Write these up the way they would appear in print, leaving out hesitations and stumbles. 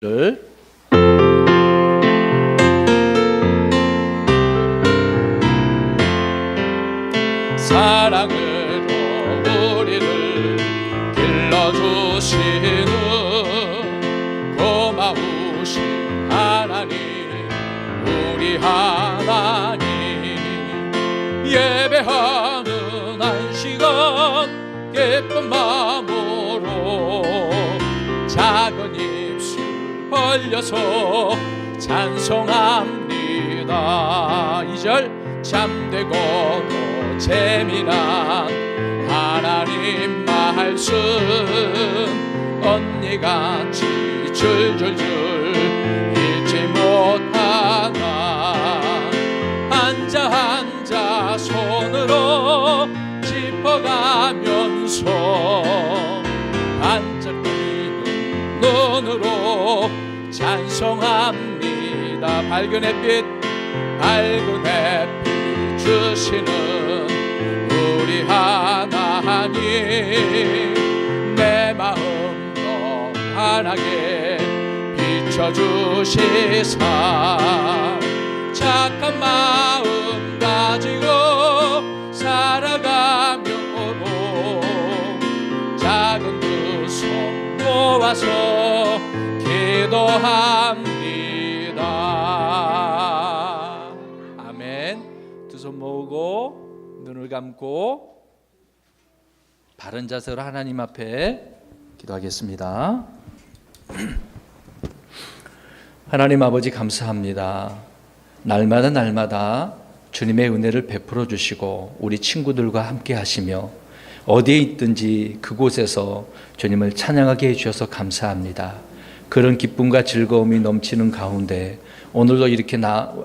를 사랑으로 우리를 길러주시는 고마우신 하나님, 우리 하나님, 예배하는 한 시간 기쁜 마음으로 작은 입술 벌려서 찬송합니다. 2절 참되고도 재미난 하나님 말씀 언니같이 줄줄줄 잊지 못하나 한자 한자 손으로 짚어가면서 반짝거리는 눈으로 찬송합니다. 밝은 햇빛 주시는 우리 하나님, 내 마음 더 환하게 비춰주시사 착한 마음 가지고 살아가며 작은 두 손 모아서 기도합니다. 아멘. 두 손 모으고 눈을 감고 바른 자세로 하나님 앞에 기도하겠습니다. 하나님 아버지, 감사합니다. 날마다 주님의 은혜를 베풀어 주시고 우리 친구들과 함께 하시며 어디에 있든지 그곳에서 주님을 찬양하게 해주셔서 감사합니다. 그런 기쁨과 즐거움이 넘치는 가운데 오늘도 이렇게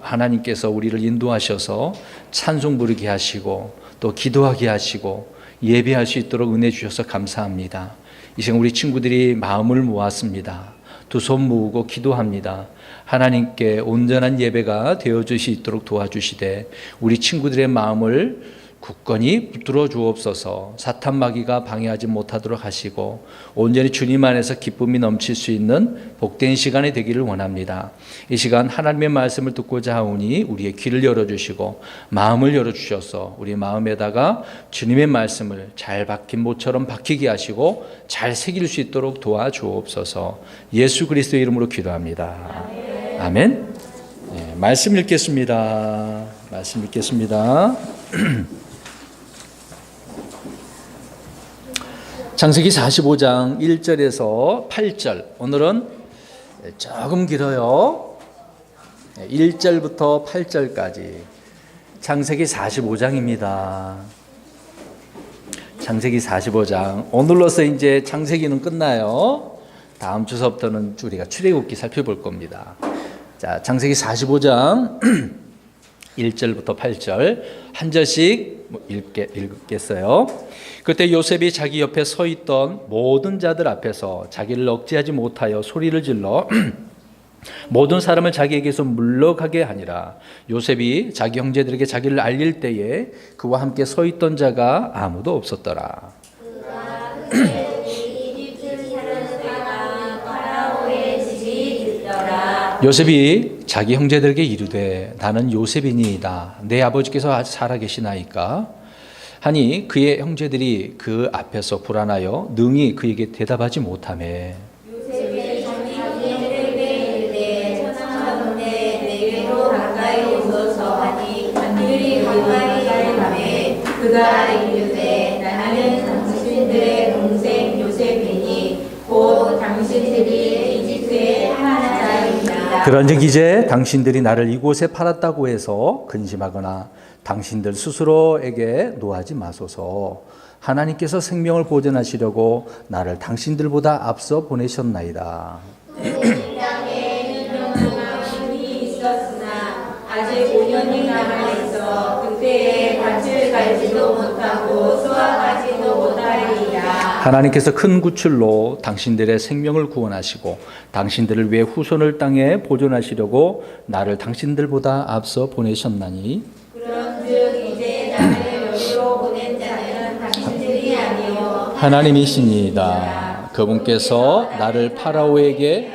하나님께서 우리를 인도하셔서 찬송 부르게 하시고 또 기도하게 하시고 예배할 수 있도록 은혜 주셔서 감사합니다. 이 시간 우리 친구들이 마음을 모았습니다. 두 손 모으고 기도합니다. 하나님께 온전한 예배가 되어질 수 있도록 도와주시되 우리 친구들의 마음을 굳건히 붙들어 주옵소서. 사탄 마귀가 방해하지 못하도록 하시고 온전히 주님 안에서 기쁨이 넘칠 수 있는 복된 시간이 되기를 원합니다. 이 시간 하나님의 말씀을 듣고자 하오니 우리의 귀를 열어주시고 마음을 열어주셔서 우리 마음에다가 주님의 말씀을 잘 박힌 모처럼 박히게 하시고 잘 새길 수 있도록 도와주옵소서. 예수 그리스도의 이름으로 기도합니다. 아멘. 네, 말씀 읽겠습니다. 말씀 읽겠습니다. 창세기 45장 1절에서 8절, 오늘은 조금 길어요. 1절부터 8절까지 창세기 45장입니다. 창세기 45장, 오늘로서 이제 창세기는 끝나요. 다음 주서부터는 우리가 출애굽기 살펴볼 겁니다. 자, 창세기 45장 1절부터 8절 한 절씩 읽겠어요. 그때 요셉이 자기 옆에 서 있던 모든 자들 앞에서 자기를 억제하지 못하여 소리를 질러 모든 사람을 자기에게서 물러가게 하니라. 요셉이 자기 형제들에게 자기를 알릴 때에 그와 함께 서 있던 자가 아무도 없었더라. 요셉이 자기 형제들에게 이르되 나는 요셉이니이다. 내 아버지께서 살아계시나이까 하니 그의 형제들이 그 앞에서 불안하여 능히 그에게 대답하지 못하매 요셉이 자기 형제들에게 이르되 천하건대 내게로 가까이 오소서 하니 그들이 가까이 가려하매 그가 이르되 나는 당신들의 동생 요셉이니 곧 당신들이 이집트에 파는 자입니다. 그런즉 이제 당신들이 나를 이곳에 팔았다고 해서 근심하거나 당신들 스스로에게 노하지 마소서. 하나님께서 생명을 보존하시려고 나를 당신들보다 앞서 보내셨나이다. 이 땅에 1년 동안 분이 있었으나 아직 5년이 남아있어 그때에 밭을 갈지도 못하고 수확하지도 못하리라. 하나님께서 큰 구출로 당신들의 생명을 구원하시고 당신들을 위해 후손을 땅에 보존하시려고 나를 당신들보다 앞서 보내셨나니 그런즉 이제 나를 여기로 보낸 자는 당신들이 아니요 하나님이시니이다. 그분께서 나를 파라오에게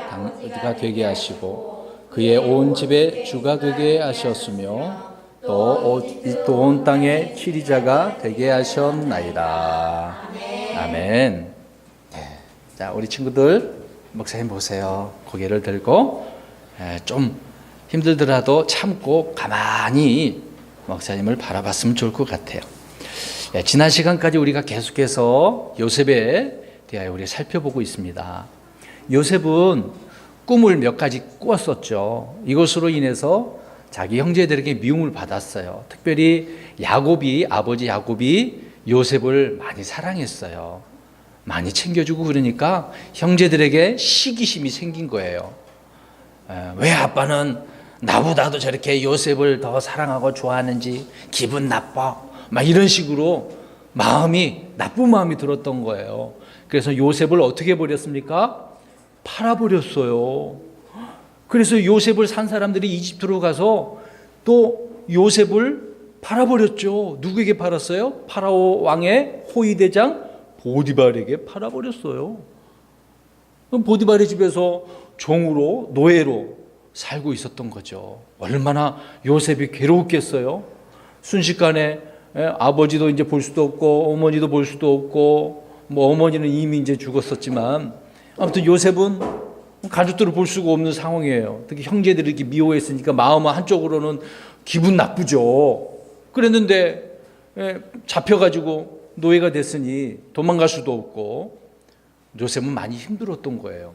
가 되게 하시고 그의 온 집의 주가 되게 하셨으며 또 온 땅의 치리자가 되게 하셨나이다. 아멘. 네. 자, 우리 친구들 목사님 보세요. 고개를 들고 좀 힘들더라도 참고 가만히 목사님을 바라봤으면 좋을 것 같아요. 지난 시간까지 우리가 계속해서 요셉에 대하여 우리 살펴보고 있습니다. 요셉은 꿈을 몇 가지 꾸었었죠. 이것으로 인해서 자기 형제들에게 미움을 받았어요. 특별히 아버지 야곱이 요셉을 많이 사랑했어요. 많이 챙겨주고 그러니까 형제들에게 시기심이 생긴 거예요. 왜 아빠는 나보다도 저렇게 요셉을 더 사랑하고 좋아하는지 기분 나빠. 막 이런 식으로 나쁜 마음이 들었던 거예요. 그래서 요셉을 어떻게 버렸습니까? 팔아버렸어요. 그래서 요셉을 산 사람들이 이집트로 가서 또 요셉을 팔아버렸죠. 누구에게 팔았어요? 파라오 왕의 호위대장 보디발에게 팔아버렸어요. 보디발의 집에서 종으로 노예로 살고 있었던 거죠. 얼마나 요셉이 괴로웠겠어요. 순식간에 아버지도 이제 볼 수도 없고 어머니도 볼 수도 없고 어머니는 이미 이제 죽었었지만 아무튼 요셉은 가족들을 볼 수가 없는 상황이에요. 특히 형제들이 이렇게 미워했으니까 마음은 한쪽으로는 기분 나쁘죠. 그랬는데 잡혀가지고 노예가 됐으니 도망갈 수도 없고 요셉은 많이 힘들었던 거예요.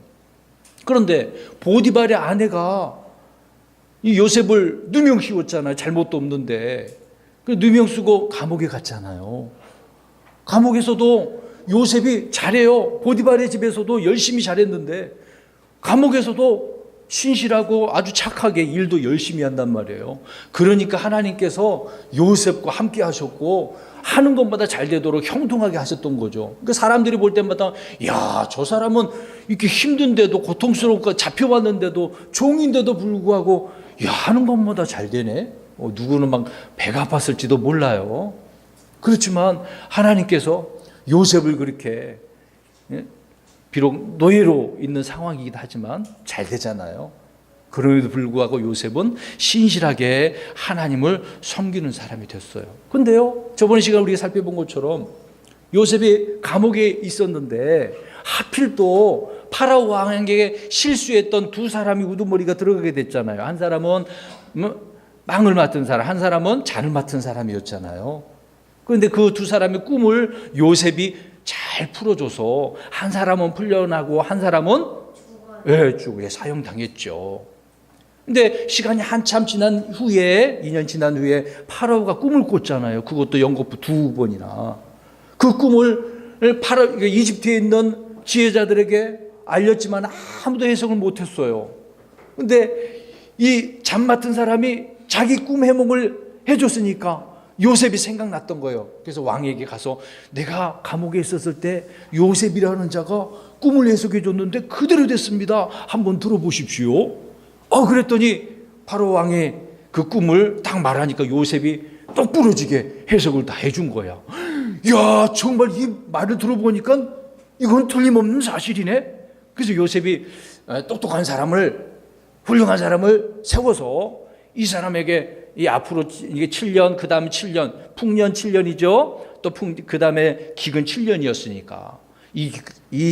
그런데 보디발의 아내가 이 요셉을 누명 씌웠잖아요. 잘못도 없는데 누명 쓰고 감옥에 갔잖아요. 감옥에서도 요셉이 잘해요. 보디발의 집에서도 열심히 잘했는데 감옥에서도 신실하고 아주 착하게 일도 열심히 한단 말이에요. 그러니까 하나님께서 요셉과 함께 하셨고 하는 것마다 잘 되도록 형통하게 하셨던 거죠. 그러니까 사람들이 볼 때마다 야, 저 사람은 이렇게 힘든데도 고통스럽고 잡혀왔는데도 종인데도 불구하고 야, 하는 것마다 잘 되네. 누구는 막 배가 아팠을지도 몰라요. 그렇지만 하나님께서 요셉을 그렇게 비록 노예로 있는 상황이기도 하지만 잘 되잖아요. 그럼에도 불구하고 요셉은 신실하게 하나님을 섬기는 사람이 됐어요. 근데요, 저번 시간 우리가 살펴본 것처럼 요셉이 감옥에 있었는데 하필 또 파라오 왕에게 실수했던 두 사람이 우두머리가 들어가게 됐잖아요. 한 사람은 빵을 맡은 사람, 한 사람은 잔을 맡은 사람이었잖아요. 그런데 그 두 사람의 꿈을 요셉이 잘 풀어줘서 한 사람은 풀려나고 한 사람은 죽어에 사형당했죠. 근데 시간이 한참 지난 후에 2년 지난 후에 파라오가 꿈을 꿨잖아요. 그것도 연거푸 2번이나. 그 꿈을 이집트에 있는 지혜자들에게 알렸지만 아무도 해석을 못했어요. 근데 이 잠 맡은 사람이 자기 꿈 해몽을 해줬으니까 요셉이 생각났던 거예요. 그래서 왕에게 가서 내가 감옥에 있었을 때 요셉이라는 자가 꿈을 해석해 줬는데 그대로 됐습니다. 한번 들어보십시오. 그랬더니 바로 왕의 그 꿈을 딱 말하니까 요셉이 똑 부러지게 해석을 다 해준 거야. 야, 정말 이 말을 들어보니까 이건 틀림없는 사실이네. 그래서 요셉이 똑똑한 사람을, 훌륭한 사람을 세워서 이 사람에게 이 앞으로 이게 7년, 그 다음에 7년, 풍년 7년이죠. 또 그 다음에 기근 7년이었으니까 이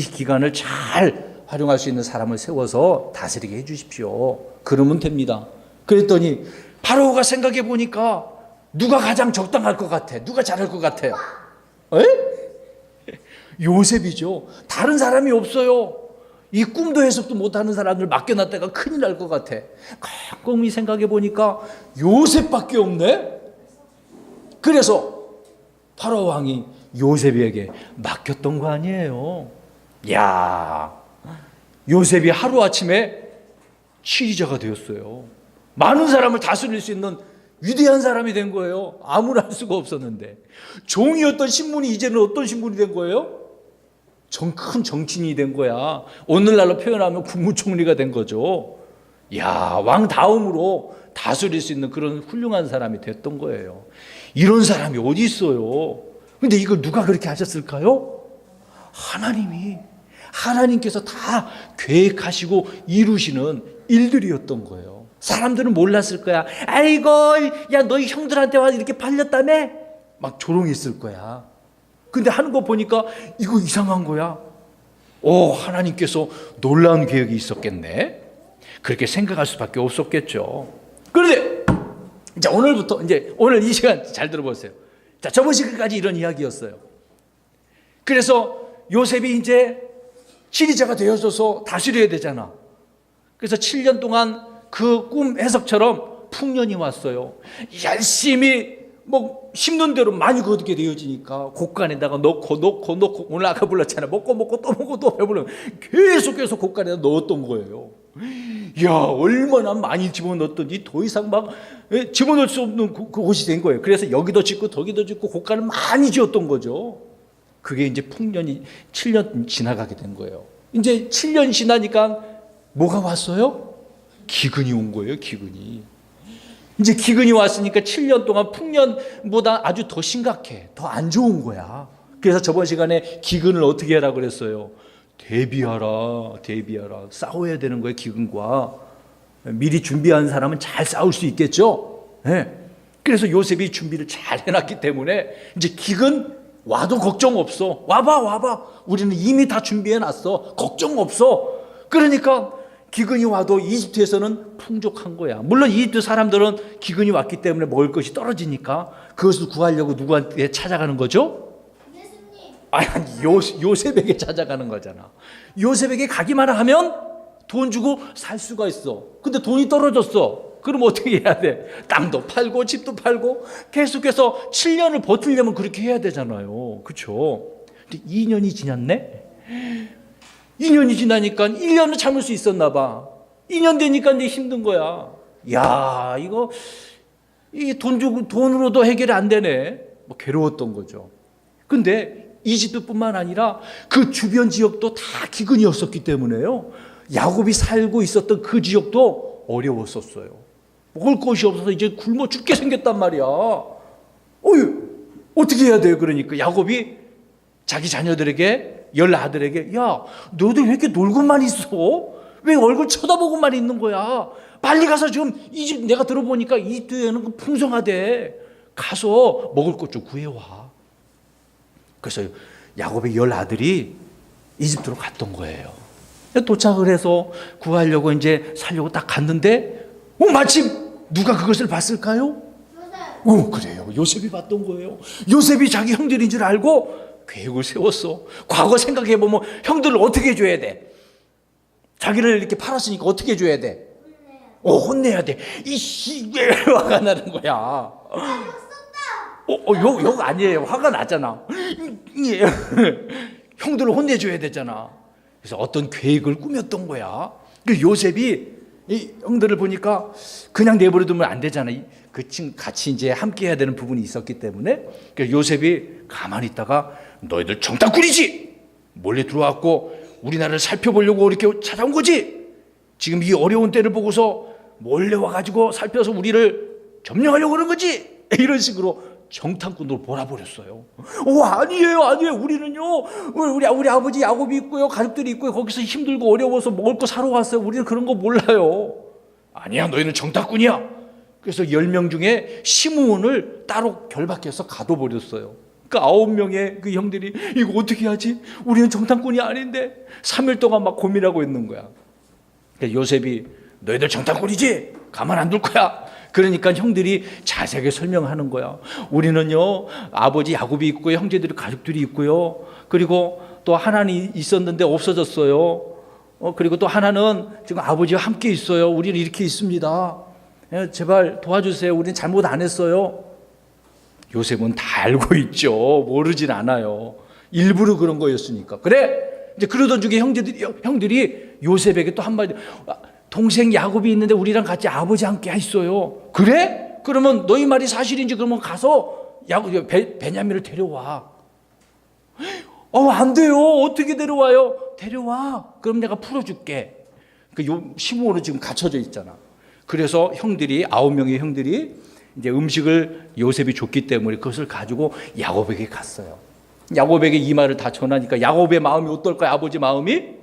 기간을 잘 활용할 수 있는 사람을 세워서 다스리게 해주십시오. 그러면 됩니다. 그랬더니 파라오가 생각해 보니까 누가 가장 적당할 것 같아? 누가 잘할 것 같아요? 요셉이죠. 다른 사람이 없어요. 이 꿈도 해석도 못하는 사람들 맡겨놨다가 큰일 날 것 같아. 꼼꼼히 생각해 보니까 요셉밖에 없네. 그래서 파라오 왕이 요셉에게 맡겼던 거 아니에요. 야, 요셉이 하루아침에 치리자가 되었어요. 많은 사람을 다스릴 수 있는 위대한 사람이 된 거예요. 아무나 할 수가 없었는데. 종이었던 신분이 이제는 어떤 신분이 된 거예요? 큰 정치인이 된 거야. 오늘날로 표현하면 국무총리가 된 거죠. 야, 왕 다음으로 다스릴 수 있는 그런 훌륭한 사람이 됐던 거예요. 이런 사람이 어디 있어요? 근데 이걸 누가 그렇게 하셨을까요? 하나님이. 하나님께서 다 계획하시고 이루시는 일들이었던 거예요. 사람들은 몰랐을 거야. 아이고, 야, 너희 형들한테 와서 이렇게 팔렸다며? 막 조롱했을 거야. 근데 하는 거 보니까 이거 이상한 거야. 하나님께서 놀라운 계획이 있었겠네. 그렇게 생각할 수밖에 없었겠죠. 그런데 자, 오늘부터 오늘 이 시간 잘 들어보세요. 자, 저번 시간까지 이런 이야기였어요. 그래서 요셉이 이제 지리자가 되어져서 다스려야 되잖아. 그래서 7년 동안 그 꿈 해석처럼 풍년이 왔어요. 열심히 심는 대로 많이 거두게 되어지니까 곡간에다가 넣고 오늘 아까 불렀잖아. 먹고 또 배부르면 계속 곡간에다 넣었던 거예요. 야, 얼마나 많이 집어넣었던지 더 이상 막 집어넣을 수 없는 그 곳이 된 거예요. 그래서 여기도 짓고 저기도 짓고 곡간을 많이 지었던 거죠. 그게 이제 풍년이 7년 지나가게 된 거예요. 이제 7년 지나니까 뭐가 왔어요? 기근이 온 거예요. 기근이. 이제 기근이 왔으니까 7년 동안 풍년보다 아주 더 심각해. 더 안 좋은 거야. 그래서 저번 시간에 기근을 어떻게 하라 그랬어요? 대비하라. 싸워야 되는 거예요. 기근과. 미리 준비한 사람은 잘 싸울 수 있겠죠. 네. 그래서 요셉이 준비를 잘 해놨기 때문에 이제 기근 와도 걱정 없어. 와봐. 우리는 이미 다 준비해놨어. 걱정 없어. 그러니까 기근이 와도 이집트에서는 풍족한 거야. 물론 이집트 사람들은 기근이 왔기 때문에 먹을 것이 떨어지니까 그것을 구하려고 누구한테 찾아가는 거죠? 요셉에게 찾아가는 거잖아. 요셉에게 가기만 하면 돈 주고 살 수가 있어. 근데 돈이 떨어졌어. 그럼 어떻게 해야 돼? 땅도 팔고 집도 팔고 계속해서 7년을 버티려면 그렇게 해야 되잖아요. 그렇죠? 근데 2년이 지났네? 2년이 지나니까 1년은 참을 수 있었나 봐. 2년 되니까 이제 힘든 거야. 야, 이게 돈으로도 해결이 안 되네. 괴로웠던 거죠. 근데 이집트뿐만 아니라 그 주변 지역도 다 기근이었었기 때문에요. 야곱이 살고 있었던 그 지역도 어려웠었어요. 먹을 것이 없어서 이제 굶어 죽게 생겼단 말이야. 어떻게 해야 돼요? 그러니까 야곱이 자기 자녀들에게, 10아들에게, 야, 너들 왜 이렇게 놀고만 있어? 왜 얼굴 쳐다보고만 있는 거야? 빨리 가서 지금 이집, 내가 들어보니까 이집트에는 풍성하대. 가서 먹을 것 좀 구해와. 그래서 야곱의 10아들이 이집트로 갔던 거예요. 도착을 해서 구하려고 이제 살려고 딱 갔는데, 마침 누가 그것을 봤을까요? 그래요. 요셉이 봤던 거예요. 요셉이 자기 형들인 줄 알고 계획을 세웠어. 과거 생각해보면 형들을 어떻게 해줘야 돼? 자기를 이렇게 팔았으니까 어떻게 해줘야 돼? 혼내야 돼. 왜 화가 나는 거야? 욕 아니에요. 화가 나잖아. 형들을 혼내줘야 되잖아. 그래서 어떤 계획을 꾸몄던 거야. 요셉이 이 형들을 보니까 그냥 내버려두면 안 되잖아. 같이 이제 함께 해야 되는 부분이 있었기 때문에 요셉이 가만히 있다가 너희들 정탐꾼이지? 몰래 들어왔고 우리나라를 살펴보려고 이렇게 찾아온 거지? 지금 이 어려운 때를 보고서 몰래 와가지고 살펴서 우리를 점령하려고 그런 거지? 이런 식으로 정탐꾼으로 몰아버렸어요. 아니에요. 우리는요, 우리 아버지 야곱이 있고요, 가족들이 있고요, 거기서 힘들고 어려워서 먹을 거 사러 왔어요. 우리는 그런 거 몰라요. 아니야, 너희는 정탐꾼이야. 그래서 10명 중에 시므온을 따로 결박해서 가둬버렸어요. 그 9명의 그 형들이 이거 어떻게 하지? 우리는 정탐꾼이 아닌데 3일 동안 막 고민하고 있는 거야. 그러니까 요셉이 너희들 정탐꾼이지? 가만 안 둘 거야. 그러니까 형들이 자세하게 설명하는 거야. 우리는요, 아버지 야곱이 있고요, 형제들이 가족들이 있고요, 그리고 또 하나는 있었는데 없어졌어요. 그리고 또 하나는 지금 아버지와 함께 있어요. 우리는 이렇게 있습니다. 제발 도와주세요. 우리는 잘못 안 했어요. 요셉은 다 알고 있죠. 모르진 않아요. 일부러 그런 거였으니까. 그래. 이제 그러던 중에 형들이 요셉에게 또 한마디, 동생 야곱이 있는데 우리랑 같이 아버지 함께 있어요. 그래? 그러면 너희 말이 사실인지 그러면 가서 베냐민을 데려와. 안 돼요. 어떻게 데려와요? 데려와. 그럼 내가 풀어줄게. 시므온은 지금 갇혀져 있잖아. 그래서 9명의 형들이 이제 음식을 요셉이 줬기 때문에 그것을 가지고 야곱에게 갔어요. 야곱에게 이 말을 다 전하니까 야곱의 마음이 어떨까요? 아버지 마음이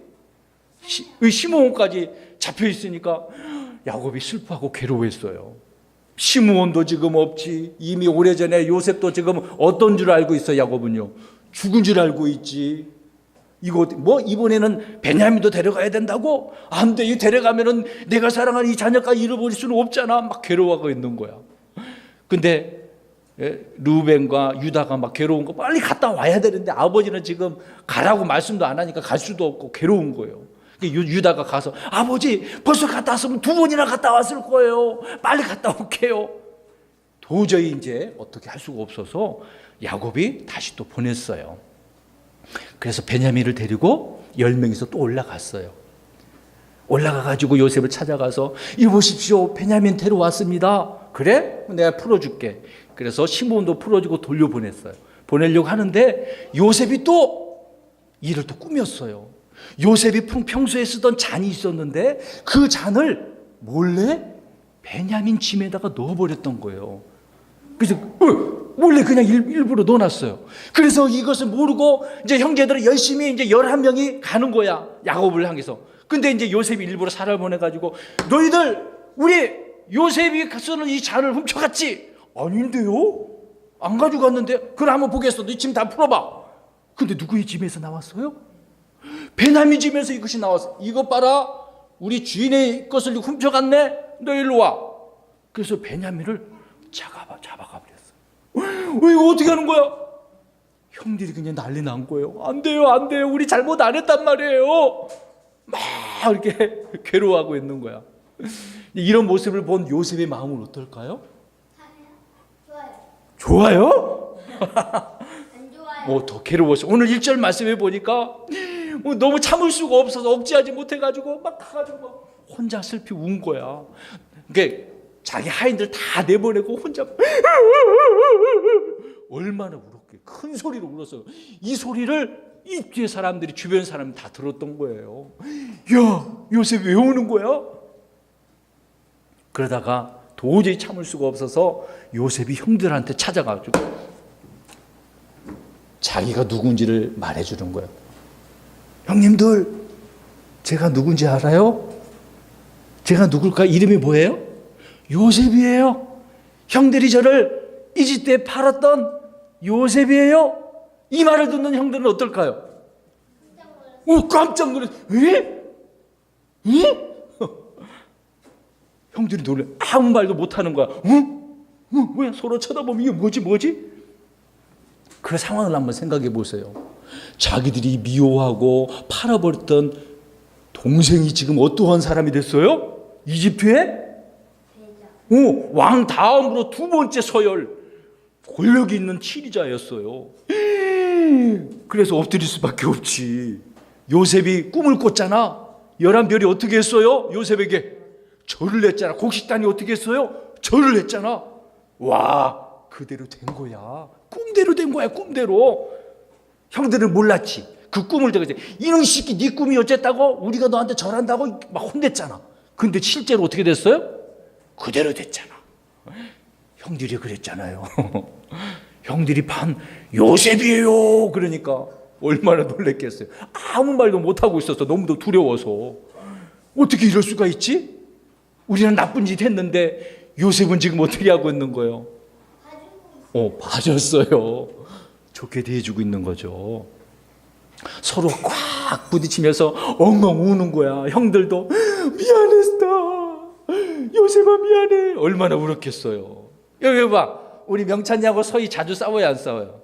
시므온까지 잡혀 있으니까 야곱이 슬퍼하고 괴로워했어요. 시므온도 지금 없지. 이미 오래전에 요셉도 지금 어떤 줄 알고 있어. 야곱은요, 죽은 줄 알고 있지. 이거 뭐 이번에는 베냐민도 데려가야 된다고? 안 돼. 이 데려가면은 내가 사랑하는 이 자녀까지 잃어버릴 수는 없잖아. 막 괴로워하고 있는 거야. 근데 르우벤과 유다가 막 괴로운 거, 빨리 갔다 와야 되는데 아버지는 지금 가라고 말씀도 안 하니까 갈 수도 없고 괴로운 거예요. 유다가 가서 아버지 벌써 갔다 왔으면 2번이나 갔다 왔을 거예요. 빨리 갔다 올게요. 도저히 이제 어떻게 할 수가 없어서 야곱이 다시 또 보냈어요. 그래서 베냐민을 데리고 10명이서 또 올라갔어요. 올라가가지고 요셉을 찾아가서 이보십시오, 베냐민 데려왔습니다. 그래? 내가 풀어줄게. 그래서 시므온도 풀어주고 돌려보냈어요. 보내려고 하는데 요셉이 또 일을 또 꾸몄어요. 요셉이 평소에 쓰던 잔이 있었는데 그 잔을 몰래 베냐민 짐에다가 넣어버렸던 거예요. 그래서 몰래 그냥 일부러 넣어놨어요. 그래서 이것을 모르고 이제 형제들은 열심히 이제 11명이 가는 거야, 야곱을 향해서. 근데 이제 요셉이 일부러 사람을 보내가지고 너희들 우리 요셉이 쓰는 이 잔을 훔쳐갔지? 아닌데요? 안 가져갔는데? 그럼 한번 보겠어. 너 짐 다 풀어봐. 근데 누구의 짐에서 나왔어요? 베냐민 짐에서 이것이 나왔어. 이것 봐라, 우리 주인의 것을 훔쳐갔네. 너 일로 와. 그래서 베냐민을 잡아가 버렸어. 이거 어떻게 하는 거야? 형들이 그냥 난리 난 거예요. 안 돼요, 안 돼요. 우리 잘못 안 했단 말이에요. 막 이렇게 괴로워하고 있는 거야. 이런 모습을 본 요셉의 마음은 어떨까요? 좋아요? 안 좋아요. 더 괴로웠어. 오늘 1절 말씀해 보니까 너무 참을 수가 없어서 억제하지 못해가지고 막 가가지고 혼자 슬피 운 거야. 그러니까 자기 하인들 다 내보내고 혼자 얼마나 울었게, 큰 소리로 울었어요. 이 소리를 이 뒤에 사람들이, 주변 사람이 다 들었던 거예요. 야, 요셉 왜 우는 거야? 그러다가 도저히 참을 수가 없어서 요셉이 형들한테 찾아가지고 자기가 누군지를 말해주는 거예요. 형님들, 제가 누군지 알아요? 제가 누굴까? 이름이 뭐예요? 요셉이에요. 형들이 저를 이집트에 팔았던 요셉이에요. 이 말을 듣는 형들은 어떨까요? 깜짝 놀랐어요. 에? 형들이 놀래. 아무 말도 못하는 거야. 왜 서로 쳐다보면 이게 뭐지? 그 상황을 한번 생각해 보세요. 자기들이 미워하고 팔아버렸던 동생이 지금 어떠한 사람이 됐어요? 이집트에? 왕 다음으로 2번째 서열, 권력이 있는 치리자였어요. 그래서 엎드릴 수밖에 없지. 요셉이 꿈을 꿨잖아. 11별이 어떻게 했어요? 요셉에게 절을 했잖아. 곡식단이 어떻게 했어요? 절을 했잖아. 와, 그대로 된 거야. 꿈대로 된 거야, 꿈대로. 형들은 몰랐지. 그 꿈을 듣고 이놈 새끼, 네 꿈이 어쨌다고? 우리가 너한테 절한다고 막 혼냈잖아. 근데 실제로 어떻게 됐어요? 그대로 됐잖아. 형들이 그랬잖아요. 형들이 판 요셉이에요. 그러니까 얼마나 놀랬겠어요. 아무 말도 못하고 있었어. 너무도 두려워서. 어떻게 이럴 수가 있지? 우리는 나쁜 짓 했는데 요셉은 지금 어떻게 하고 있는 거예요? 봐줬어요. 좋게 대해주고 있는 거죠. 서로 꽉 부딪히면서 엉엉 우는 거야. 형들도 미안했어. 요셉아 미안해. 얼마나 울었겠어요. 여기 봐. 우리 명찬이하고 서희 자주 싸워요, 안 싸워요?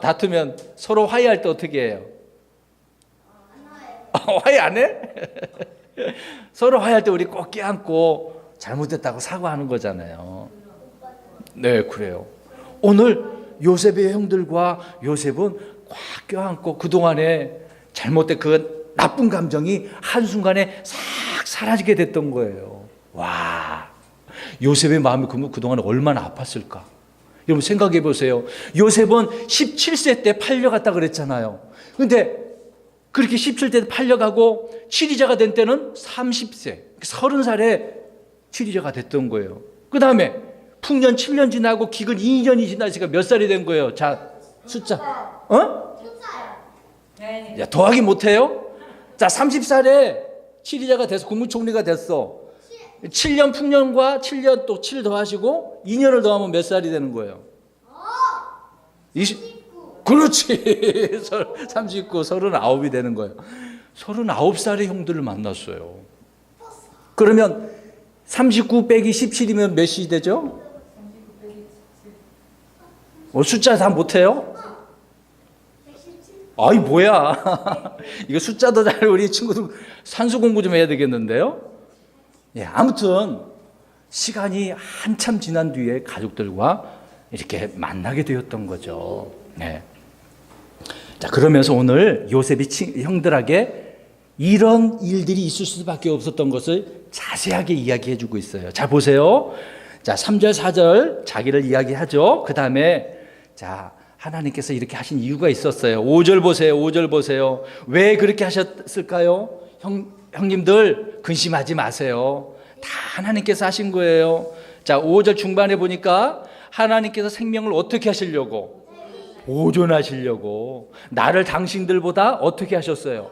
다투면 서로 화해할 때 어떻게 해요? 화해 안 해? 서로 화해할 때 우리 꼭 껴안고 잘못했다고 사과하는 거잖아요. 네, 그래요. 오늘 요셉의 형들과 요셉은 꽉 껴안고 그동안에 잘못된 그 나쁜 감정이 한순간에 싹 사라지게 됐던 거예요. 와, 요셉의 마음이 그동안 얼마나 아팠을까? 여러분 생각해 보세요. 요셉은 17세 때 팔려갔다 그랬잖아요. 근데 그렇게 17세 때 팔려가고 치리자가 된 때는 30세, 30살에 치리자가 됐던 거예요. 그 다음에 풍년 7년 지나고 기근 2년이 지나니까 몇 살이 된 거예요? 자, 숫자. 야, 더하기 못해요? 자, 30살에 치리자가 돼서 국무총리가 됐어. 7년 풍년과 7년 또 7 더하시고 2년을 더하면 몇 살이 되는 거예요? 그렇지. 39, 39이 되는 거예요. 39살의 형들을 만났어요. 그러면 39 빼기 17이면 몇이 되죠? 숫자 다 못해요? 아이 뭐야. 이거 숫자도 잘 우리 친구들 산수 공부 좀 해야 되겠는데요. 예, 아무튼 시간이 한참 지난 뒤에 가족들과 이렇게 만나게 되었던 거죠. 네. 자, 그러면서 오늘 요셉이 형들에게 이런 일들이 있을 수밖에 없었던 것을 자세하게 이야기해 주고 있어요. 자, 보세요. 자, 3절, 4절 자기를 이야기하죠. 그 다음에 자, 하나님께서 이렇게 하신 이유가 있었어요. 5절 보세요. 5절 보세요. 왜 그렇게 하셨을까요? 형님들 근심하지 마세요. 다 하나님께서 하신 거예요. 자, 5절 중반에 보니까 하나님께서 생명을 어떻게 하시려고? 보존하시려고. 나를 당신들보다 어떻게 하셨어요?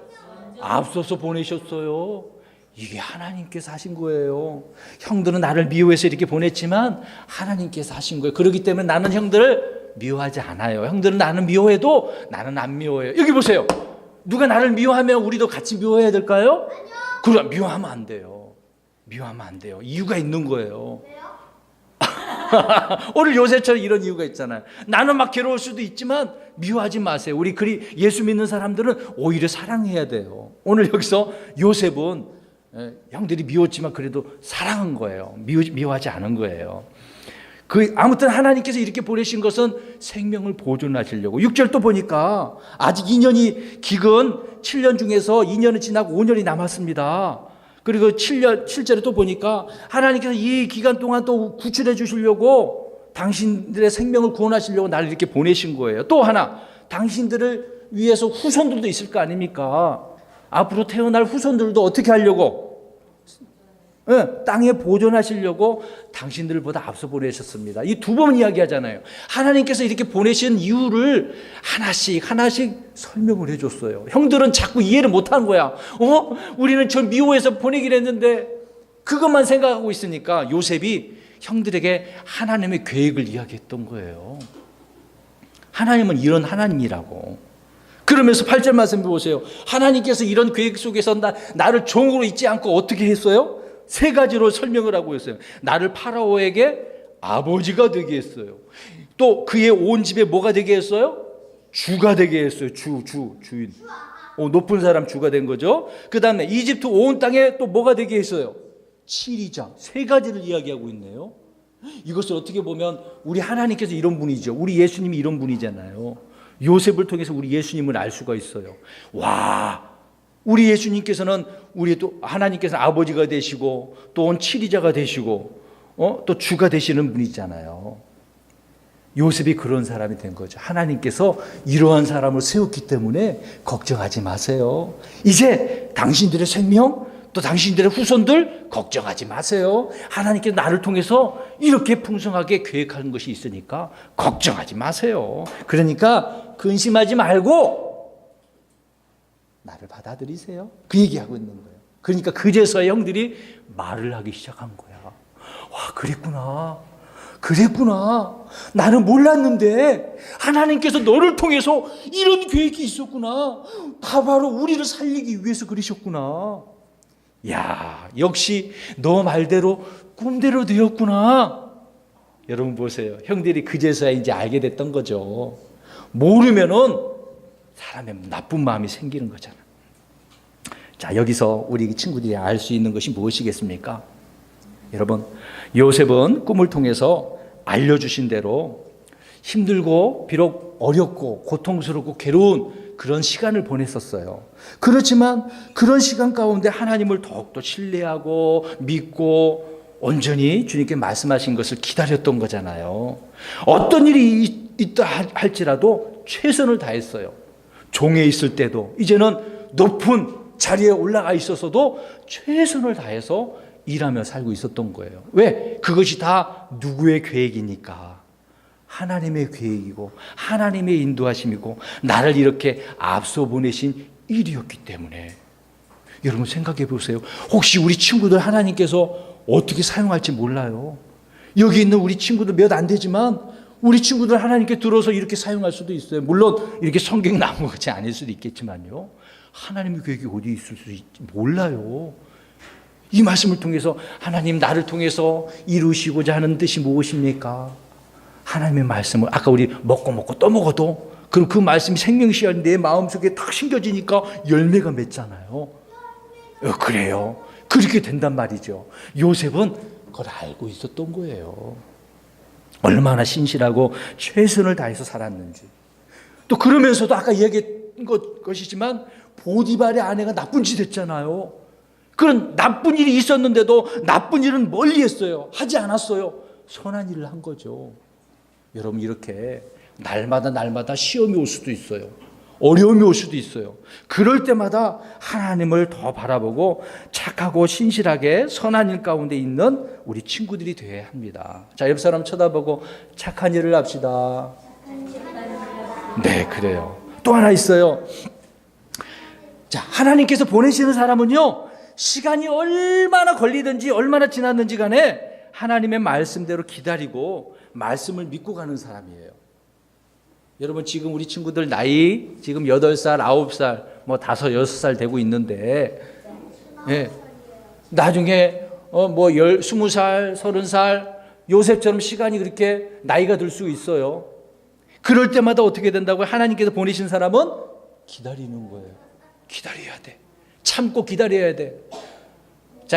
앞서서 보내셨어요. 이게 하나님께서 하신 거예요. 형들은 나를 미워해서 이렇게 보냈지만 하나님께서 하신 거예요. 그렇기 때문에 나는 형들을 미워하지 않아요. 형들은 나는 미워해도 나는 안 미워해요. 여기 보세요. 누가 나를 미워하면 우리도 같이 미워해야 될까요? 그럼 미워하면 안 돼요. 미워하면 안 돼요. 이유가 있는 거예요. 오늘 요셉처럼 이런 이유가 있잖아요. 나는 막 괴로울 수도 있지만 미워하지 마세요. 우리 예수 믿는 사람들은 오히려 사랑해야 돼요. 오늘 여기서 요셉은 형들이 미웠지만 그래도 사랑한 거예요. 미워하지 않은 거예요. 아무튼 하나님께서 이렇게 보내신 것은 생명을 보존하시려고. 6절 또 보니까 아직 2년이 기근 7년 중에서 2년이 지나고 5년이 남았습니다. 그리고 7절에 또 보니까 하나님께서 이 기간 동안 또 구출해 주시려고 당신들의 생명을 구원하시려고 나를 이렇게 보내신 거예요. 또 하나, 당신들을 위해서 후손들도 있을 거 아닙니까? 앞으로 태어날 후손들도 어떻게 하려고? 땅에 보존하시려고 당신들보다 앞서 보내셨습니다. 이 두 번 이야기하잖아요. 하나님께서 이렇게 보내신 이유를 하나씩 설명을 해줬어요. 형들은 자꾸 이해를 못한 거야. 우리는 저 미워해서 보내기로 했는데 그것만 생각하고 있으니까 요셉이 형들에게 하나님의 계획을 이야기했던 거예요. 하나님은 이런 하나님이라고. 그러면서 8절 말씀 보세요. 하나님께서 이런 계획 속에서 나를 종으로 있지 않고 어떻게 했어요? 세 가지로 설명을 하고 있어요. 나를 파라오에게 아버지가 되게 했어요. 또 그의 온 집에 뭐가 되게 했어요? 주가 되게 했어요. 주인. 높은 사람 주가 된 거죠. 그 다음에 이집트 온 땅에 또 뭐가 되게 했어요? 치리자. 세 가지를 이야기하고 있네요. 이것을 어떻게 보면 우리 하나님께서 이런 분이죠. 우리 예수님이 이런 분이잖아요. 요셉을 통해서 우리 예수님을 알 수가 있어요. 와, 우리 예수님께서는 우리 또 하나님께서 아버지가 되시고 또 온 치리자가 되시고 또 주가 되시는 분이잖아요. 요셉이 그런 사람이 된 거죠. 하나님께서 이러한 사람을 세웠기 때문에 걱정하지 마세요. 이제 당신들의 생명 또 당신들의 후손들 걱정하지 마세요. 하나님께서 나를 통해서 이렇게 풍성하게 계획하는 것이 있으니까 걱정하지 마세요. 그러니까 근심하지 말고 나를 받아들이세요. 그 얘기하고 있는 거예요. 그러니까 그제서야 형들이 말을 하기 시작한 거야. 와, 그랬구나. 나는 몰랐는데 하나님께서 너를 통해서 이런 계획이 있었구나. 다 바로 우리를 살리기 위해서 그러셨구나. 야, 역시 너 말대로 꿈대로 되었구나. 여러분 보세요. 형들이 그제서야 이제 알게 됐던 거죠. 모르면은 사람의 나쁜 마음이 생기는 거잖아. 자, 여기서 우리 친구들이 알 수 있는 것이 무엇이겠습니까? 여러분, 요셉은 꿈을 통해서 알려주신 대로 힘들고 비록 어렵고 고통스럽고 괴로운 그런 시간을 보냈었어요. 그렇지만 그런 시간 가운데 하나님을 더욱더 신뢰하고 믿고 온전히 주님께 말씀하신 것을 기다렸던 거잖아요. 어떤 일이 있다 할지라도 최선을 다했어요. 종에 있을 때도 이제는 높은 자리에 올라가 있어서도 최선을 다해서 일하며 살고 있었던 거예요. 왜? 그것이 다 누구의 계획이니까. 하나님의 계획이고 하나님의 인도하심이고 나를 이렇게 앞서 보내신 일이었기 때문에 여러분 생각해 보세요. 혹시 우리 친구들 하나님께서 어떻게 사용할지 몰라요. 여기 있는 우리 친구들 몇 안 되지만 우리 친구들 하나님께 들어서 이렇게 사용할 수도 있어요. 물론 이렇게 성경 나온 것이 아닐 수도 있겠지만요. 하나님의 계획이 어디 있을 수 있지 몰라요. 이 말씀을 통해서 하나님 나를 통해서 이루시고자 하는 뜻이 무엇입니까? 하나님의 말씀을 아까 우리 먹고 또 먹어도 그럼 그 말씀이 생명씨앗이 내 마음속에 탁 심겨지니까 열매가 맺잖아요. 그래요. 그렇게 된단 말이죠. 요셉은 그걸 알고 있었던 거예요. 얼마나 신실하고 최선을 다해서 살았는지. 또 그러면서도 아까 이야기한 것이지만 보디발의 아내가 나쁜 짓 했잖아요. 그런 나쁜 일이 있었는데도 나쁜 일은 멀리 했어요. 하지 않았어요. 선한 일을 한 거죠. 여러분 이렇게 날마다 시험이 올 수도 있어요. 어려움이 올 수도 있어요. 그럴 때마다 하나님을 더 바라보고 착하고 신실하게 선한 일 가운데 있는 우리 친구들이 되어야 합니다. 자, 옆 사람 쳐다보고 착한 일을 합시다. 네, 그래요. 또 하나 있어요. 자, 하나님께서 보내시는 사람은요, 시간이 얼마나 걸리든지 얼마나 지났는지 간에 하나님의 말씀대로 기다리고 말씀을 믿고 가는 사람이에요. 여러분 지금 우리 친구들 나이 지금 8살, 9살, 뭐 5, 6살 되고 있는데 예, 나중에 뭐 20살, 30살 요셉처럼 시간이 그렇게 나이가 들 수 있어요. 그럴 때마다 어떻게 된다고요? 하나님께서 보내신 사람은 기다리는 거예요. 기다려야 돼. 참고 기다려야 돼. 자,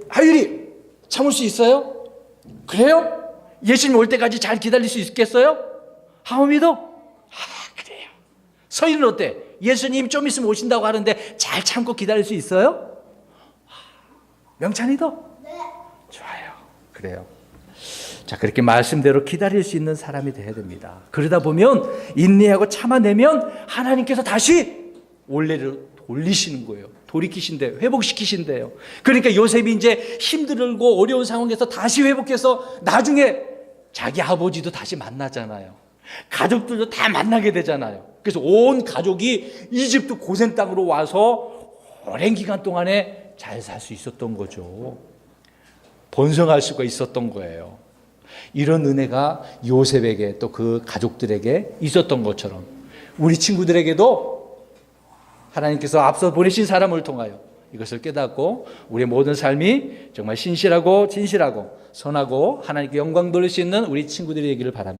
하율이 참을 수 있어요? 그래요? 예수님 올 때까지 잘 기다릴 수 있겠어요? 하오미도? 그래요. 서인은 어때? 예수님 좀 있으면 오신다고 하는데 잘 참고 기다릴 수 있어요? 명찬이도? 네. 좋아요. 그래요. 자, 그렇게 말씀대로 기다릴 수 있는 사람이 되어야 됩니다. 그러다 보면 인내하고 참아내면 하나님께서 다시 원래를 돌리시는 거예요. 돌이키신대요. 회복시키신대요. 그러니까 요셉이 이제 힘들고 어려운 상황에서 다시 회복해서 나중에 자기 아버지도 다시 만나잖아요. 가족들도 다 만나게 되잖아요. 그래서 온 가족이 이집트 고센 땅으로 와서 오랜 기간 동안에 잘 살 수 있었던 거죠. 번성할 수가 있었던 거예요. 이런 은혜가 요셉에게 또 그 가족들에게 있었던 것처럼 우리 친구들에게도 하나님께서 앞서 보내신 사람을 통하여 이것을 깨닫고 우리의 모든 삶이 정말 신실하고 진실하고 선하고 하나님께 영광 돌릴 수 있는 우리 친구들이 되기를 바랍니다.